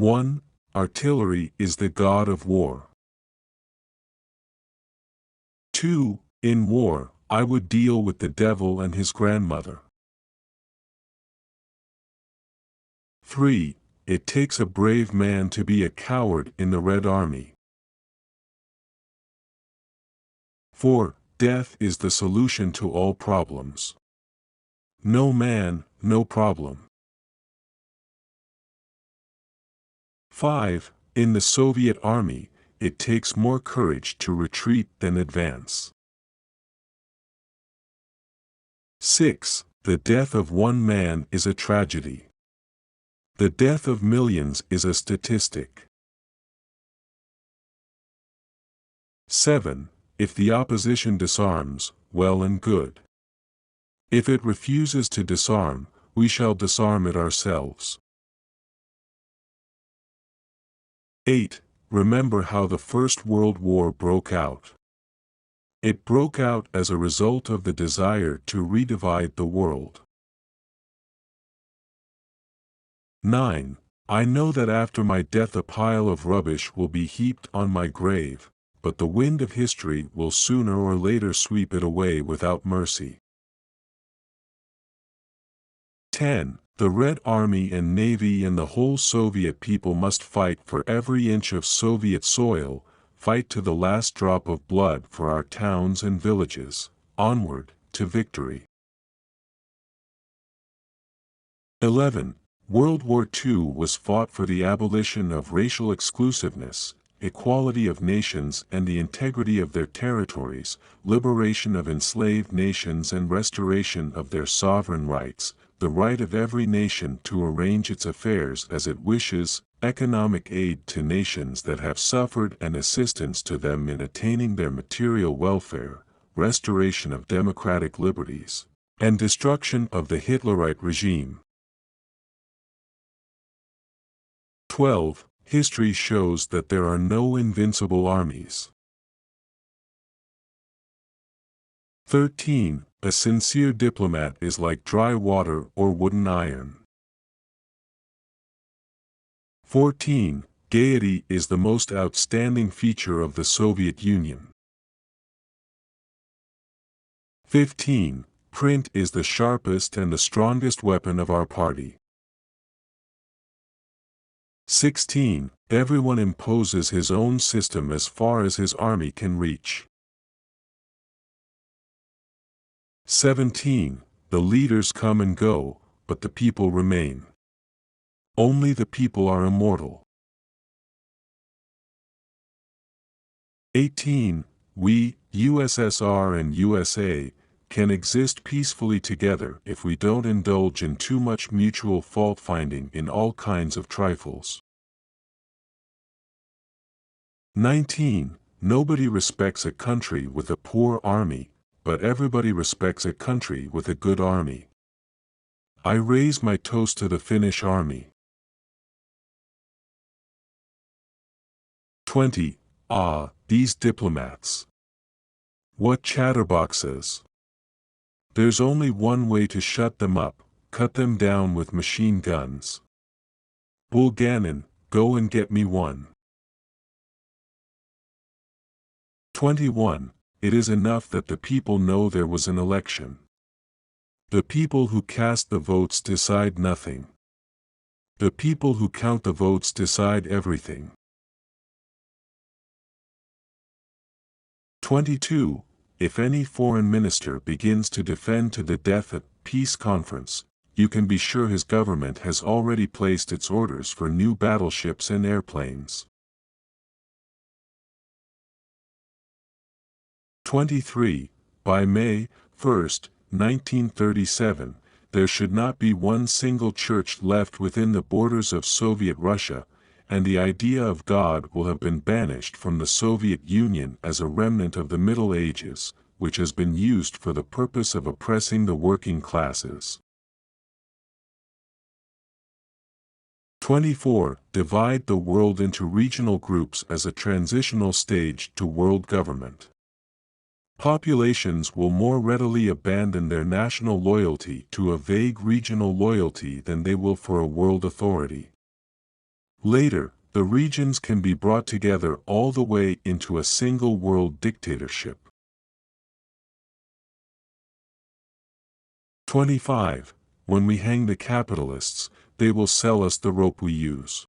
1. Artillery is the god of war. 2. In war, I would deal with the devil and his grandmother. 3. It takes a brave man to be a coward in the Red Army. 4. Death is the solution to all problems. No man, no problem. 5. In the Soviet Army, it takes more courage to retreat than advance. 6. The death of one man is a tragedy. The death of millions is a statistic. 7. If the opposition disarms, well and good. If it refuses to disarm, we shall disarm it ourselves. 8. Remember how the First World War broke out. It broke out as a result of the desire to redivide the world. 9. I know that after my death a pile of rubbish will be heaped on my grave, but the wind of history will sooner or later sweep it away without mercy. 10. The Red Army and Navy and the whole Soviet people must fight for every inch of Soviet soil, fight to the last drop of blood for our towns and villages, onward, to victory. 11. World War II was fought for the abolition of racial exclusiveness, equality of nations and the integrity of their territories, liberation of enslaved nations and restoration of their sovereign rights, the right of every nation to arrange its affairs as it wishes, economic aid to nations that have suffered and assistance to them in attaining their material welfare, restoration of democratic liberties, and destruction of the Hitlerite regime. 12. History shows that there are no invincible armies. 13. A sincere diplomat is like dry water or wooden iron. 14. Gaiety is the most outstanding feature of the Soviet Union. 15. Print is the sharpest and the strongest weapon of our party. 16. Everyone imposes his own system as far as his army can reach. 17. The leaders come and go, but the people remain. Only the people are immortal. 18. We, U.S.S.R. and U.S.A., can exist peacefully together if we don't indulge in too much mutual fault-finding in all kinds of trifles. 19. Nobody respects a country with a poor army, but everybody respects a country with a good army. I raise my toast to the Finnish army. 20. Ah, these diplomats. What chatterboxes. There's only one way to shut them up, cut them down with machine guns. Bulganin, go and get me one. 21. It is enough that the people know there was an election. The people who cast the votes decide nothing. The people who count the votes decide everything. 22. If any foreign minister begins to defend to the death a peace conference, you can be sure his government has already placed its orders for new battleships and airplanes. 23. By May 1, 1937, there should not be one single church left within the borders of Soviet Russia, and the idea of God will have been banished from the Soviet Union as a remnant of the Middle Ages, which has been used for the purpose of oppressing the working classes. 24. Divide the world into regional groups as a transitional stage to world government. Populations will more readily abandon their national loyalty to a vague regional loyalty than they will for a world authority. Later, the regions can be brought together all the way into a single world dictatorship. 25. When we hang the capitalists, they will sell us the rope we use.